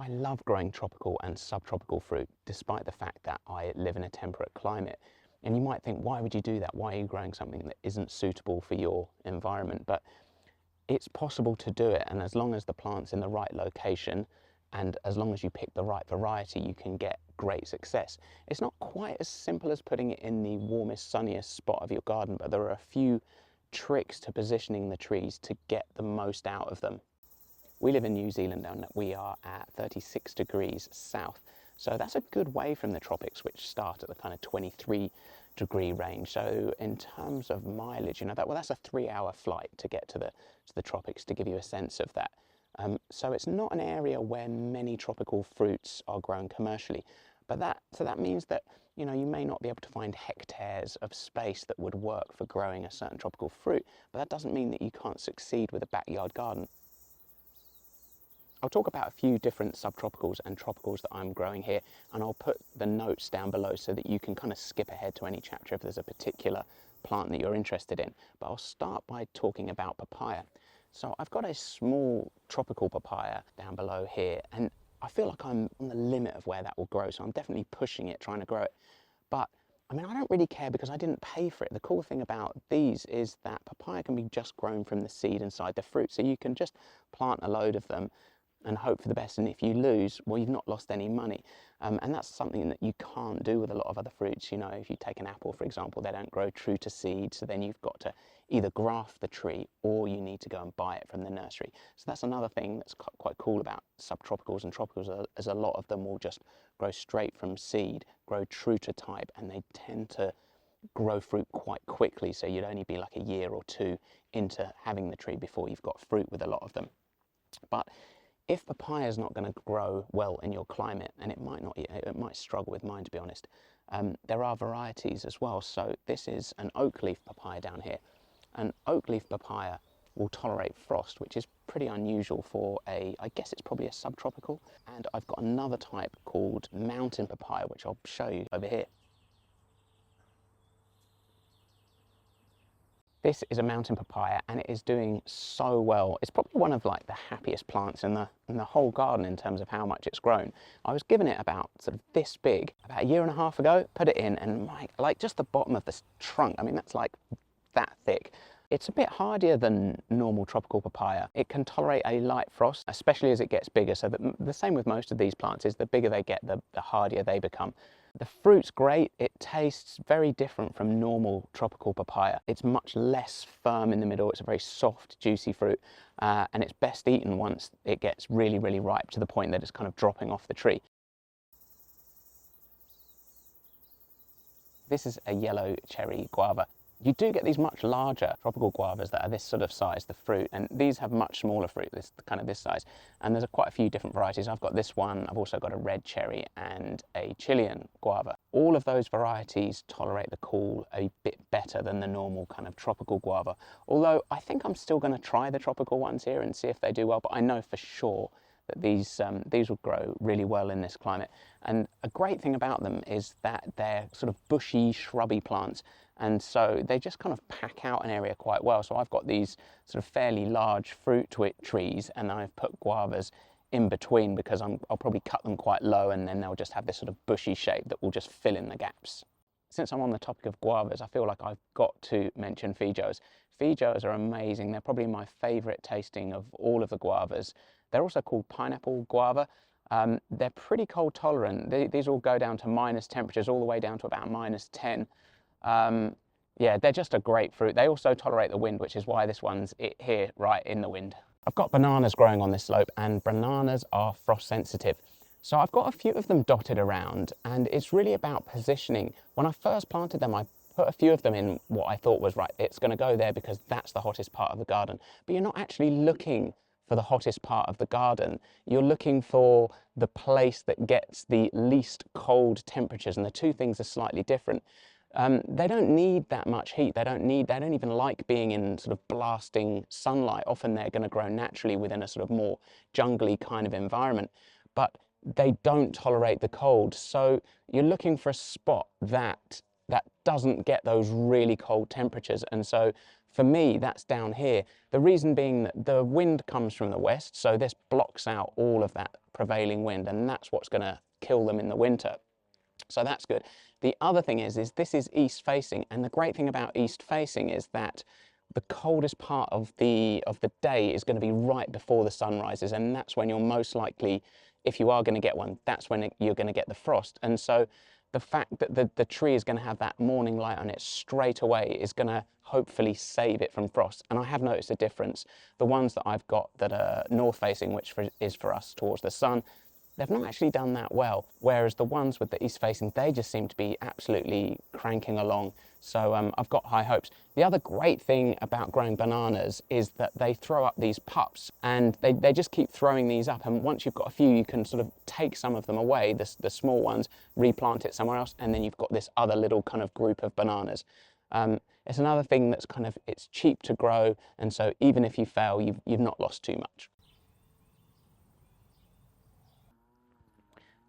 I love growing tropical and subtropical fruit, despite the fact that I live in a temperate climate. And you might think, why would you do that? Why are you growing something that isn't suitable for your environment? But it's possible to do it, and as long as the plant's in the right location, and as long as you pick the right variety, you can get great success. It's not quite as simple as putting it in the warmest, sunniest spot of your garden, but there are a few tricks to positioning the trees to get the most out of them. We live in New Zealand and we are at 36 degrees south. So that's a good way from the tropics, which start at the kind of 23-degree range. So in terms of mileage, that's a 3-hour flight to get to the tropics, to give you a sense of that. So it's not an area where many tropical fruits are grown commercially. But that means that you may not be able to find hectares of space that would work for growing a certain tropical fruit, but that doesn't mean that you can't succeed with a backyard garden. I'll talk about a few different subtropicals and tropicals that I'm growing here, and I'll put the notes down below so that you can kind of skip ahead to any chapter if there's a particular plant that you're interested in. But I'll start by talking about papaya. So I've got a small tropical papaya down below here, and I feel like I'm on the limit of where that will grow, so I'm definitely pushing it, trying to grow it. But I don't really care because I didn't pay for it. The cool thing about these is that papaya can be just grown from the seed inside the fruit, so you can just plant a load of them and hope for the best, and if you lose, well, you've not lost any money. And that's something that you can't do with a lot of other fruits. If you take an apple, for example, they don't grow true to seed, so then you've got to either graft the tree or you need to go and buy it from the nursery. So that's another thing that's quite cool about subtropicals and tropicals, is a lot of them will just grow straight from seed, grow true to type, and they tend to grow fruit quite quickly, so you'd only be like a year or two into having the tree before you've got fruit with a lot of them. But if papaya is not going to grow well in your climate, and it might struggle with mine, to be honest, there are varieties as well. So this is an oak leaf papaya down here. An oak leaf papaya will tolerate frost, which is pretty unusual for I guess it's probably a subtropical. And I've got another type called mountain papaya, which I'll show you over here. This is a mountain papaya, and it is doing so well. It's probably one of the happiest plants in the whole garden in terms of how much it's grown. I was given it about sort of this big about a year and a half ago, put it in, and just the bottom of the trunk, that's like that thick. It's a bit hardier than normal tropical papaya. It can tolerate a light frost, especially as it gets bigger. So the same with most of these plants is the bigger they get, the hardier they become. The fruit's great. It tastes very different from normal tropical papaya. It's much less firm in the middle. It's a very soft, juicy fruit, and it's best eaten once it gets really, really ripe, to the point that it's kind of dropping off the tree. This is a yellow cherry guava. You do get these much larger tropical guavas that are this sort of size, the fruit, and these have much smaller fruit, this size. And there's quite a few different varieties. I've got this one, I've also got a red cherry and a Chilean guava. All of those varieties tolerate the cool a bit better than the normal kind of tropical guava. Although I think I'm still going to try the tropical ones here and see if they do well, but I know for sure that these will grow really well in this climate. And a great thing about them is that they're sort of bushy, shrubby plants, and so they just kind of pack out an area quite well. So I've got these sort of fairly large fruit trees, and I've put guavas in between because I'll probably cut them quite low, and then they'll just have this sort of bushy shape that will just fill in the gaps. Since I'm on the topic of guavas, I feel like I've got to mention Feijoas. Feijoas are amazing. They're probably my favorite tasting of all of the guavas. They're also called pineapple guava. They're pretty cold tolerant. These all go down to minus temperatures, all the way down to about -10. Yeah, they're just a great fruit. They also tolerate the wind, which is why this one's here right in the wind. I've got bananas growing on this slope, and bananas are frost sensitive. So I've got a few of them dotted around, and it's really about positioning. When I first planted them, I put a few of them in what I thought was, right, it's going to go there because that's the hottest part of the garden. But you're not actually looking for the hottest part of the garden. You're looking for the place that gets the least cold temperatures, and the two things are slightly different. They don't need that much heat. They don't even like being in sort of blasting sunlight. Often they're going to grow naturally within a sort of more jungly kind of environment, but they don't tolerate the cold. So you're looking for a spot that doesn't get those really cold temperatures. And so for me, that's down here. The reason being that the wind comes from the west, so this blocks out all of that prevailing wind, and that's what's going to kill them in the winter. So that's good. The other thing is this is east facing, and the great thing about east facing is that the coldest part of the day is going to be right before the sun rises, and that's when you're most likely, if you are going to get one, that's when you're going to get the frost. And so the fact that the tree is going to have that morning light on it straight away is going to hopefully save it from frost. And I have noticed a difference. The ones that I've got that are north facing, which is for us towards the sun, they've not actually done that well, whereas the ones with the east facing, they just seem to be absolutely cranking along. So I've got high hopes. The other great thing about growing bananas is that they throw up these pups, and they just keep throwing these up, and once you've got a few, you can sort of take some of them away, the small ones, replant it somewhere else, and then you've got this other little kind of group of bananas. It's another thing that's kind of, it's cheap to grow, and so even if you fail, you've not lost too much.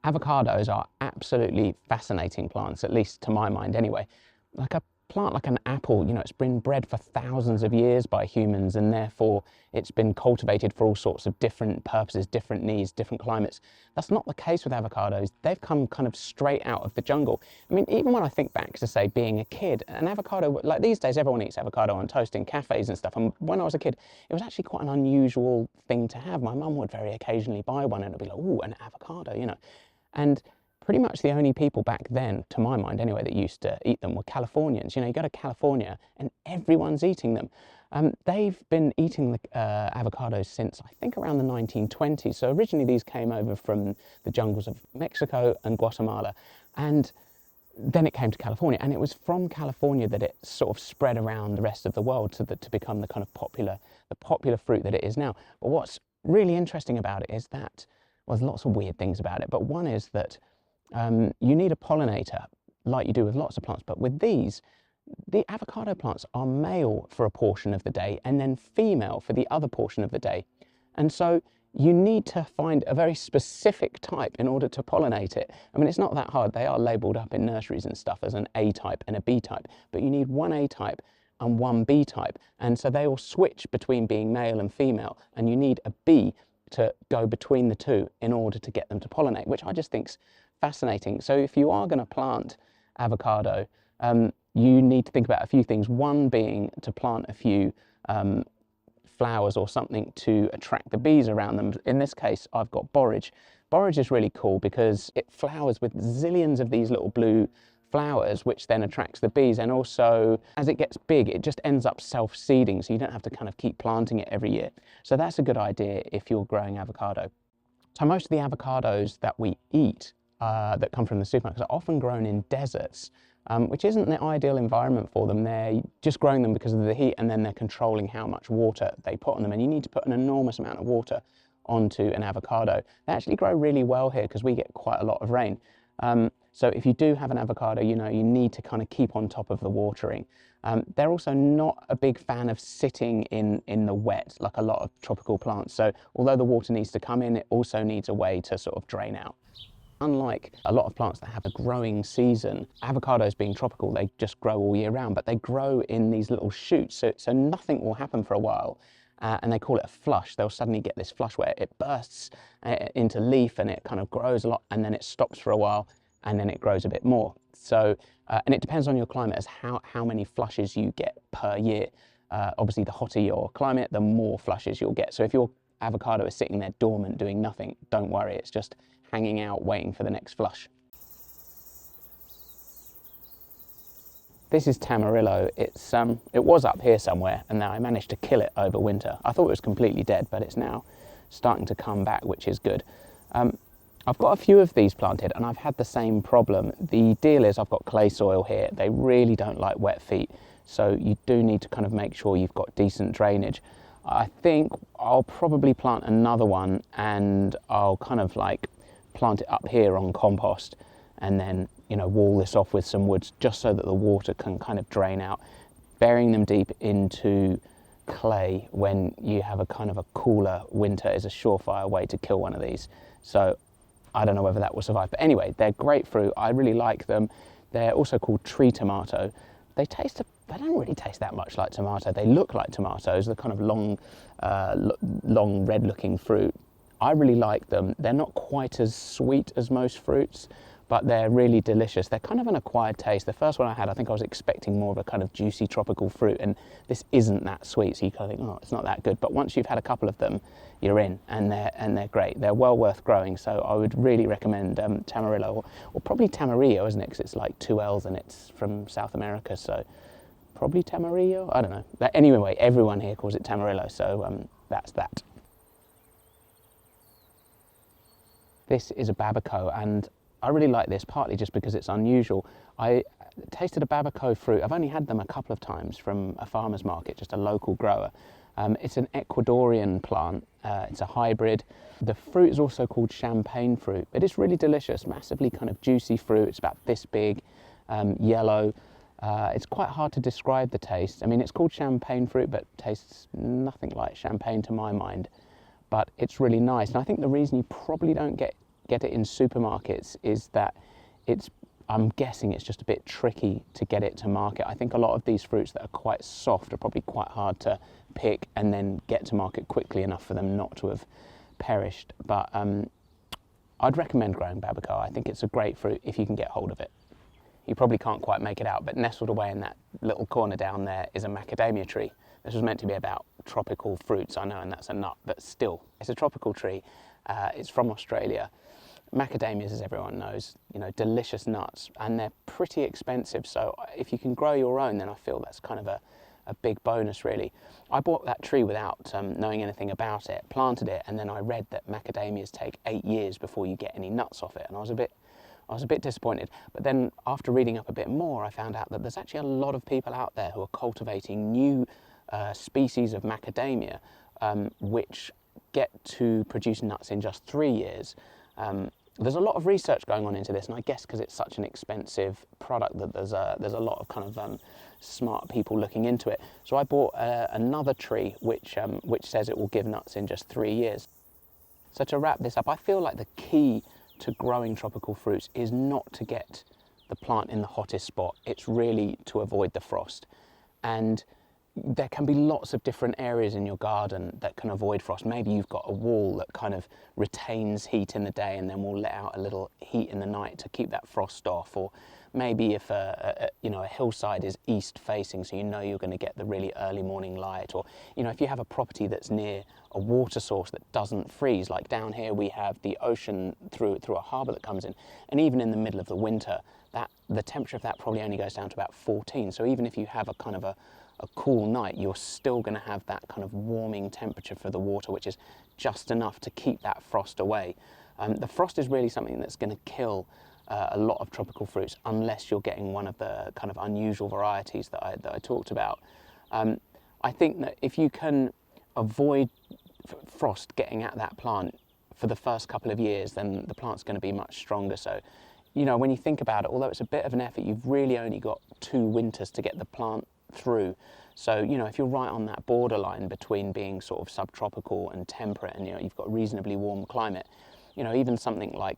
Avocados are absolutely fascinating plants, at least to my mind anyway. Like a plant like an apple, you know, it's been bred for thousands of years by humans, and therefore it's been cultivated for all sorts of different purposes, different needs, different climates. That's not the case with avocados. They've come kind of straight out of the jungle. I mean, even when I think back to, say, being a kid, an avocado, like these days everyone eats avocado on toast in cafes and stuff, and when I was a kid, it was actually quite an unusual thing to have. My mum would very occasionally buy one, and it'd be like, ooh, an avocado, you know. And pretty much the only people back then, to my mind anyway, that used to eat them were Californians. You know, you go to California and everyone's eating them. They've been eating the avocados since, I think, around the 1920s. So originally these came over from the jungles of Mexico and Guatemala. And then it came to California. And it was from California that it sort of spread around the rest of the world to become the kind of popular fruit that it is now. But what's really interesting about it is that, well, there's lots of weird things about it, but one is that you need a pollinator, like you do with lots of plants, but with these, the avocado plants are male for a portion of the day and then female for the other portion of the day. And so you need to find a very specific type in order to pollinate it. I mean, it's not that hard. They are labelled up in nurseries and stuff as an A type and a B type, but you need one A type and one B type. And so they will switch between being male and female, and you need a B to go between the two in order to get them to pollinate, which I just think's fascinating. So if you are going to plant avocado, you need to think about a few things. One being to plant a few flowers or something to attract the bees around them. In this case, I've got borage. Borage is really cool because it flowers with zillions of these little blue flowers, which then attracts the bees, and also as it gets big it just ends up self-seeding, so you don't have to kind of keep planting it every year. So that's a good idea if you're growing avocado. So most of the avocados that we eat that come from the supermarkets are often grown in deserts, which isn't the ideal environment for them. They're just growing them because of the heat, and then they're controlling how much water they put on them, and you need to put an enormous amount of water onto an avocado. They actually grow really well here because we get quite a lot of rain. So if you do have an avocado, you know, you need to kind of keep on top of the watering. They're also not a big fan of sitting in the wet like a lot of tropical plants. So although the water needs to come in, it also needs a way to sort of drain out. Unlike a lot of plants that have a growing season, avocados being tropical, they just grow all year round, but they grow in these little shoots. So nothing will happen for a while. And they call it a flush. They'll suddenly get this flush where it bursts into leaf and it kind of grows a lot, and then it stops for a while, and then it grows a bit more. So, and it depends on your climate as how many flushes you get per year. Obviously, the hotter your climate, the more flushes you'll get. So if your avocado is sitting there dormant doing nothing, don't worry, it's just hanging out waiting for the next flush. This is Tamerillo. It was up here somewhere, and then I managed to kill it over winter. I thought it was completely dead, but it's now starting to come back, which is good. I've got a few of these planted, and I've had the same problem. The deal is I've got clay soil here. They really don't like wet feet, so you do need to kind of make sure you've got decent drainage. I think I'll probably plant another one, and I'll kind of like plant it up here on compost, and then, you know, wall this off with some woods just so that the water can kind of drain out. Burying them deep into clay when you have a kind of a cooler winter is a surefire way to kill one of these. So I don't know whether that will survive, but anyway, they're great fruit. I really like them. They're also called tree tomato. They taste a they don't really taste that much like tomato. They look like tomatoes, the kind of long, long red-looking fruit. I really like them. They're not quite as sweet as most fruits, but they're really delicious. They're kind of an acquired taste. The first one I had, I think I was expecting more of a kind of juicy tropical fruit, and this isn't that sweet, so you kind of think, oh, it's not that good. But once you've had a couple of them, you're in, and they're great. They're well worth growing, so I would really recommend Tamerillo, or probably Tamerillo, isn't it? Because it's like 2 L's and it's from South America, so probably Tamerillo. I don't know. But anyway, everyone here calls it Tamerillo, so that's that. This is a Babaco, and I really like this, partly just because it's unusual. I tasted a Babaco fruit. I've only had them a couple of times from a farmer's market, just a local grower. It's an Ecuadorian plant. It's a hybrid. The fruit is also called champagne fruit. It is really delicious, massively kind of juicy fruit. It's about this big, yellow. It's quite hard to describe the taste. I mean, it's called champagne fruit, but tastes nothing like champagne to my mind. But it's really nice. And I think the reason you probably don't get it in supermarkets is that I'm guessing it's just a bit tricky to get it to market. I think a lot of these fruits that are quite soft are probably quite hard to pick and then get to market quickly enough for them not to have perished. But I'd recommend growing Babaco. I think it's a great fruit if you can get hold of it. You probably can't quite make it out, but nestled away in that little corner down there is a macadamia tree. This was meant to be about tropical fruits, I know, and that's a nut, but still, it's a tropical tree. It's from Australia. Macadamias, as everyone knows, delicious nuts, and they're pretty expensive. So if you can grow your own, then I feel that's kind of a big bonus, really. I bought that tree without knowing anything about it, planted it, and then I read that macadamias take 8 years before you get any nuts off it, and I was a bit disappointed. But then after reading up a bit more, I found out that there's actually a lot of people out there who are cultivating new species of macadamia, which get to produce nuts in just 3 years. There's a lot of research going on into this, and I guess because it's such an expensive product that there's a lot of kind of smart people looking into it. So I bought another tree which says it will give nuts in just 3 years. So to wrap this up, I feel like the key to growing tropical fruits is not to get the plant in the hottest spot. It's really to avoid the frost. And there can be lots of different areas in your garden that can avoid frost. Maybe you've got a wall that kind of retains heat in the day and then will let out a little heat in the night to keep that frost off. Or maybe if a hillside is east facing, so you're going to get the really early morning light. Or if you have a property that's near a water source that doesn't freeze, like down here we have the ocean through a harbour that comes in, and even in the middle of the winter, the temperature of that probably only goes down to about 14. So even if you have a kind of a cool night, you're still going to have that kind of warming temperature for the water, which is just enough to keep that frost away. The frost is really something that's going to kill a lot of tropical fruits, unless you're getting one of the kind of unusual varieties that I talked about. I think that if you can avoid frost getting at that plant for the first couple of years, then the plant's going to be much stronger. So, when you think about it, although it's a bit of an effort, you've really only got 2 winters to get the plant through. So, if you're right on that borderline between being sort of subtropical and temperate, and you've got a reasonably warm climate, even something like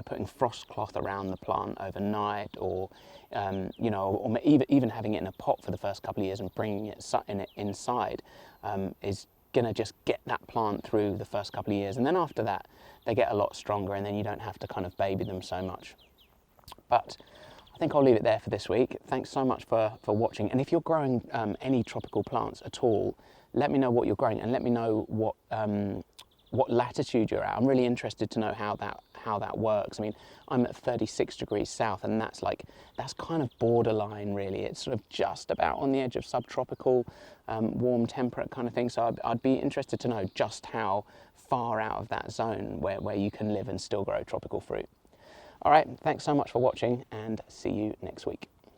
putting frost cloth around the plant overnight, or or even having it in a pot for the first couple of years and bringing it inside is going to just get that plant through the first couple of years. And then after that, they get a lot stronger, and then you don't have to kind of baby them so much. But I think I'll leave it there for this week. Thanks so much for watching. And if you're growing any tropical plants at all, let me know what you're growing, and let me know what latitude you're at. I'm really interested to know how that works. I mean, I'm at 36 degrees south, and that's kind of borderline, really. It's sort of just about on the edge of subtropical, warm, temperate kind of thing. So I'd be interested to know just how far out of that zone where you can live and still grow tropical fruit. All right, thanks so much for watching, and see you next week.